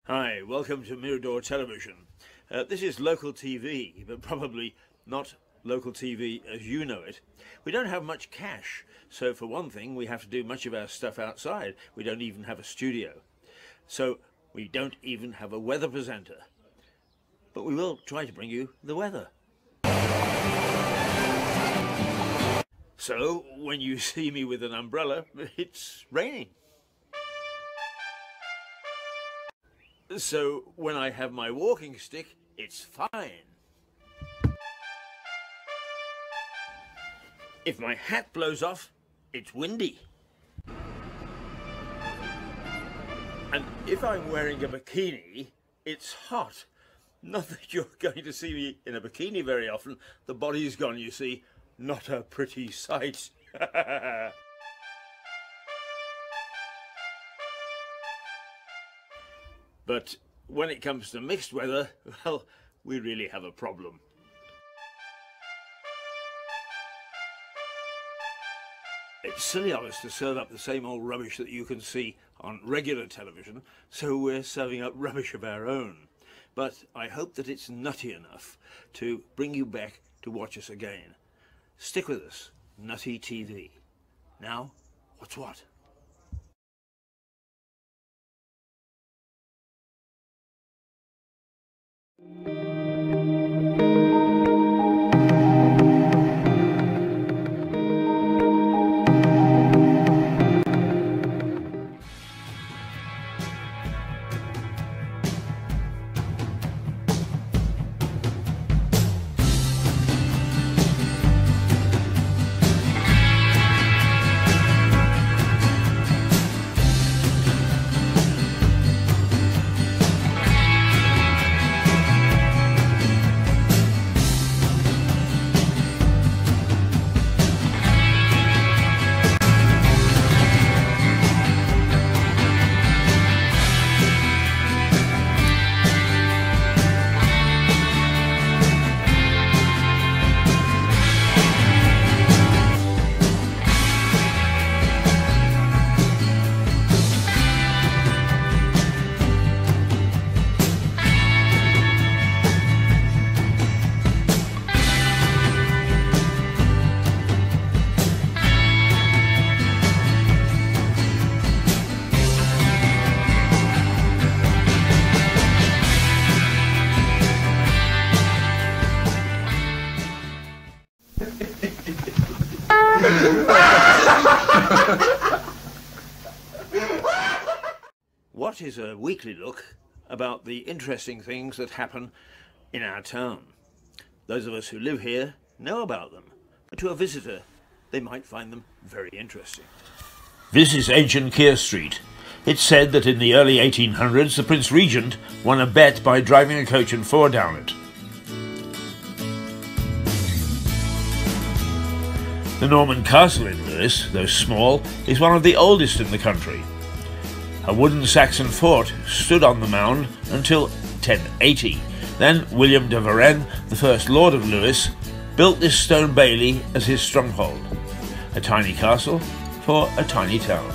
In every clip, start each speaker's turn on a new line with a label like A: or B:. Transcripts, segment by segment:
A: Hi, welcome to Mirador Television. This is local TV, but probably not local TV as you know it. We don't have much cash, so for one thing we have to do much of our stuff outside. We don't even have a studio. So we don't even have a weather presenter. But we will try to bring you the weather. So when you see me with an umbrella, it's raining. So when I have my walking stick, it's fine. If my hat blows off, it's windy. And if I'm wearing a bikini, it's hot. Not that you're going to see me in a bikini very often. The body's gone, you see. Not a pretty sight. But when it comes to mixed weather, well, we really have a problem. It's silly of us to serve up the same old rubbish that you can see on regular television, so we're serving up rubbish of our own. But I hope that it's nutty enough to bring you back to watch us again. Stick with us, Nutty TV. Now, what's what? What is a weekly look about the interesting things that happen in our town? Those of us who live here know about them, but to a visitor they might find them very interesting. This is ancient Keir Street. It's said that in the early 1800s the Prince Regent won a bet by driving a coach and four down it. The Norman castle in Lewes, though small, is one of the oldest in the country. A wooden Saxon fort stood on the mound until 1080. Then William de Varenne, the first Lord of Lewes, built this stone bailey as his stronghold. A tiny castle for a tiny town.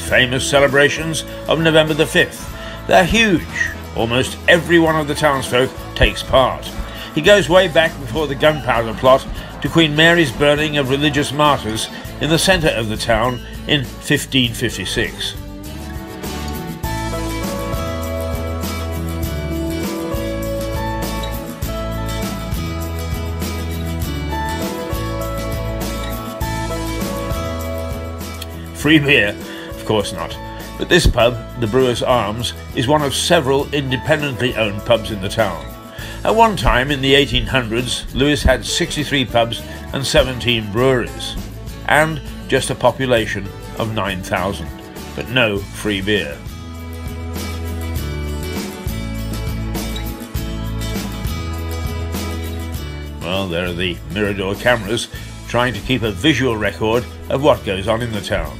A: Famous celebrations of November the 5th. They're huge. Almost every one of the townsfolk takes part. He goes way back before the gunpowder plot to Queen Mary's burning of religious martyrs in the centre of the town in 1556. Free beer? Of course not. But this pub, the Brewer's Arms, is one of several independently owned pubs in the town. At one time in the 1800s, Lewes had 63 pubs and 17 breweries, and just a population of 9,000, but no free beer. Well, there are the Mirador cameras trying to keep a visual record of what goes on in the town.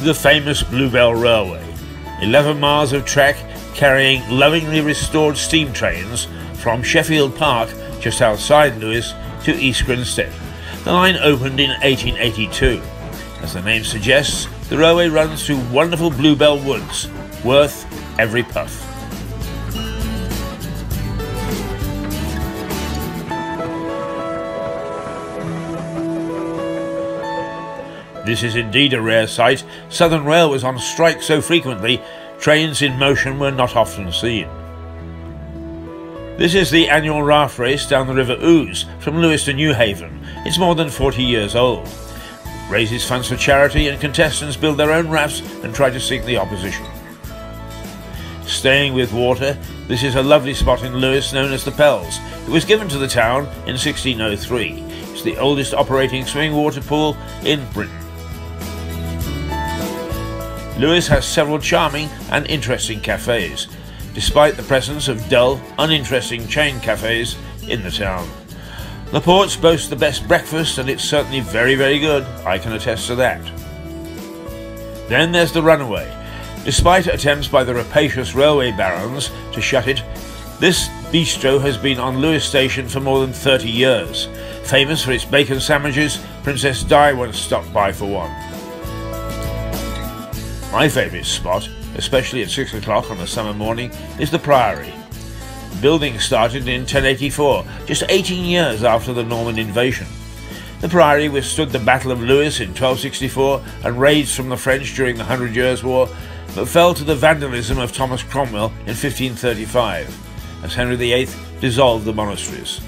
A: The famous Bluebell Railway, 11 miles of track carrying lovingly restored steam trains from Sheffield Park, just outside Lewes, to East Grinstead. The line opened in 1882. As the name suggests, the railway runs through wonderful bluebell woods, worth every puff. This is indeed a rare sight. Southern Rail was on strike so frequently, trains in motion were not often seen. This is the annual RAFT race down the River Ouse from Lewes to Newhaven. It's more than 40 years old. It raises funds for charity and contestants build their own rafts and try to sink the opposition. Staying with water, this is a lovely spot in Lewes known as the Pells. It was given to the town in 1603. It's the oldest operating swimming water pool in Britain. Lewes has several charming and interesting cafes, despite the presence of dull, uninteresting chain cafes in the town. The Ports boast the best breakfast, and it's certainly very, very good. I can attest to that. Then there's the Runaway. Despite attempts by the rapacious railway barons to shut it, this bistro has been on Lewes Station for more than 30 years. Famous for its bacon sandwiches, Princess Di once stopped by for one. My favourite spot, especially at 6 o'clock on a summer morning, is the Priory. The building started in 1084, just 18 years after the Norman invasion. The Priory withstood the Battle of Lewes in 1264 and raids from the French during the 100 Years' War, but fell to the vandalism of Thomas Cromwell in 1535, as Henry VIII dissolved the monasteries.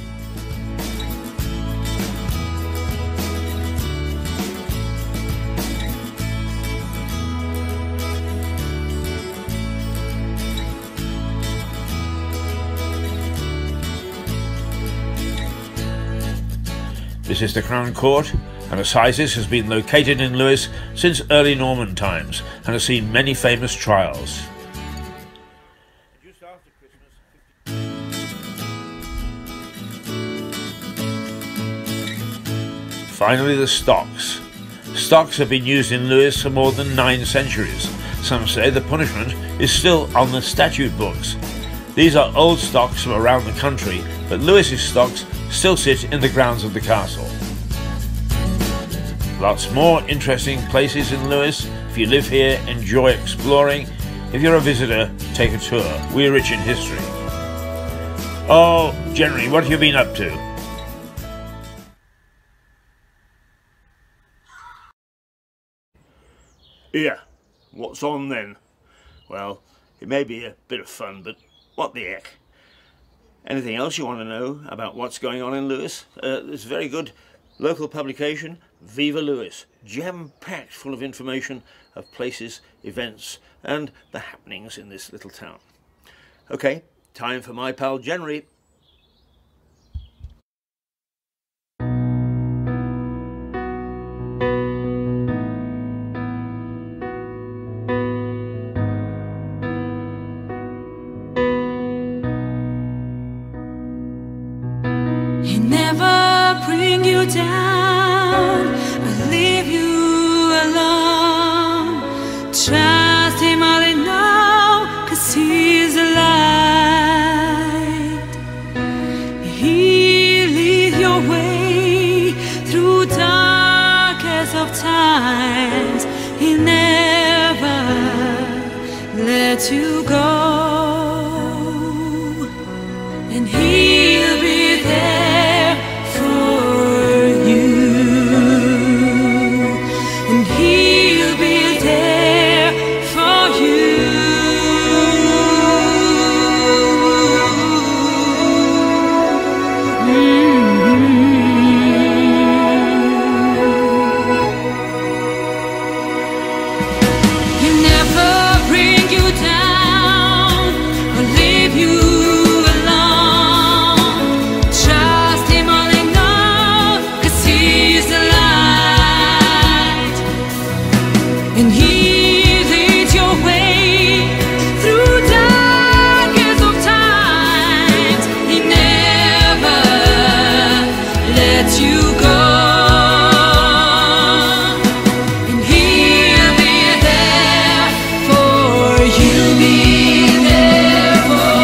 A: This is the Crown Court, and Assizes has been located in Lewes since early Norman times and has seen many famous trials. Finally, the stocks. Stocks have been used in Lewes for more than 9 centuries. Some say the punishment is still on the statute books. These are old stocks from around the country, but Lewes's stocks still sit in the grounds of the castle. Lots more interesting places in Lewes. If you live here, enjoy exploring. If you're a visitor, take a tour. We're rich in history. Oh, Jenny, what have you been up to?
B: Yeah, what's on then? Well, it may be a bit of fun, but what the heck? Anything else you want to know about what's going on in Lewes? There's a very good local publication, Viva Lewes, jam-packed full of information of places, events, and the happenings in this little town. Okay, time for my pal Jenry.
C: never bring you down or leave you alone. Trust him all in all, 'cause he's the light. He'll lead your way through darkest of times. He'll never let you go. And he'll be there for you. And he'll be there for you. He'll never bring you down or leave you. And he leads your way through darkest of times. He never lets you go. And he'll be there for you. Be there for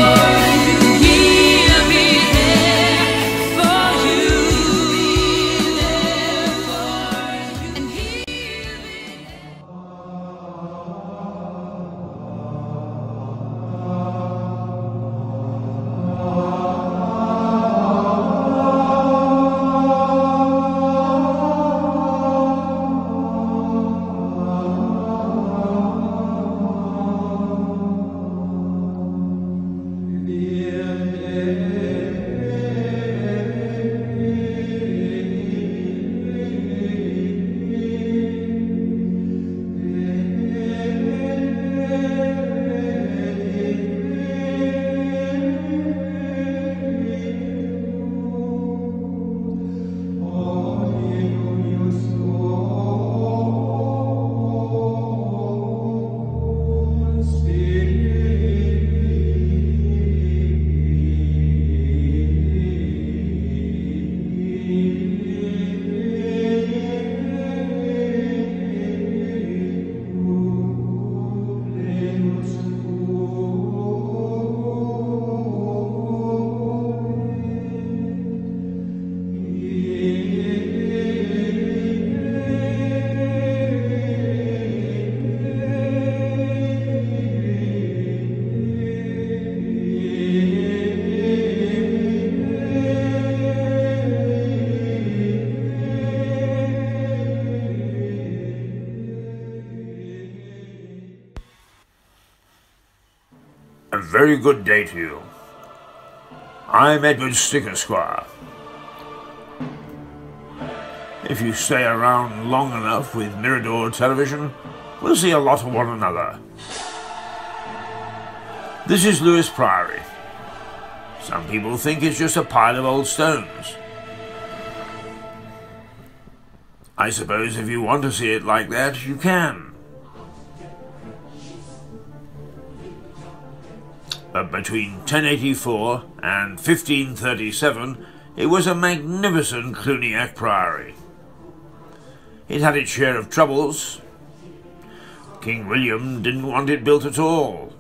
C: you. He'll be there for you. Be there for you. And he'll be
B: A very good day to you. I'm Edward Stick, Esquire. If you stay around long enough with Mirador Television, we'll see a lot of one another. This is Lewes Priory. Some people think it's just a pile of old stones. I suppose if you want to see it like that, you can. But between 1084 and 1537, it was a magnificent Cluniac priory. It had its share of troubles. King William didn't want it built at all.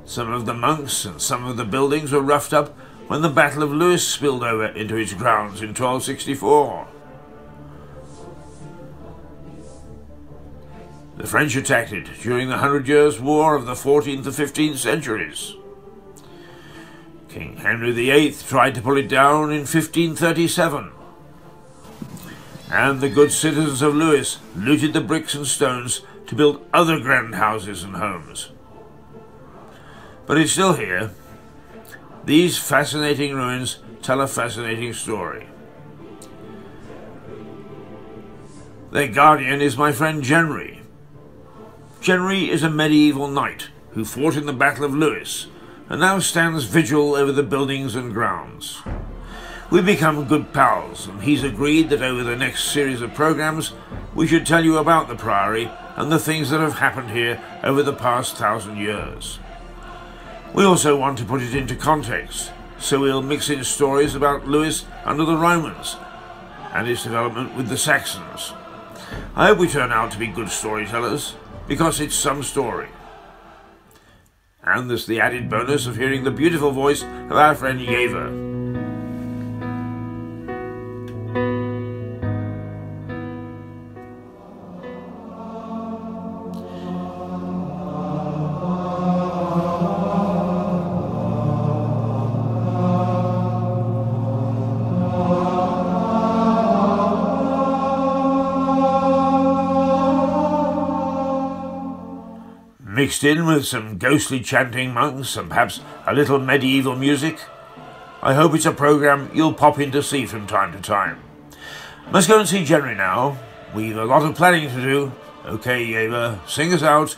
B: Some of the monks and some of the buildings were roughed up when the Battle of Lewes spilled over into its grounds in 1264. The French attacked it during the 100 Years' War of the 14th and 15th centuries. King Henry VIII tried to pull it down in 1537. And the good citizens of Lewes looted the bricks and stones to build other grand houses and homes. But it's still here. These fascinating ruins tell a fascinating story. Their guardian is my friend Genry. Genry is a medieval knight who fought in the Battle of Lewes and now stands vigil over the buildings and grounds. We've become good pals, and he's agreed that over the next series of programs we should tell you about the Priory and the things that have happened here over the past 1,000 years. We also want to put it into context
A: so we'll mix in stories about Lewes under the Romans and his development with the Saxons. I hope we turn out to be good storytellers, because it's some story. And there's the added bonus of hearing the beautiful voice of our friend Eva. Mixed in with some ghostly chanting monks and perhaps a little medieval music. I hope it's a programme you'll pop in to see from time to time. Must go and see Jerry now. We've a lot of planning to do. Okay, Eva, sing us out.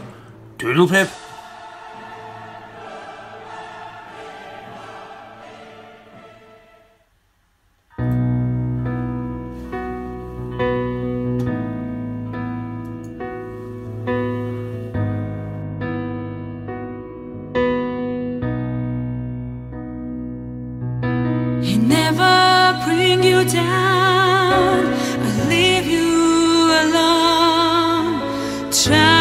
A: Doodle pip.
C: Never bring you down, I leave you alone. Try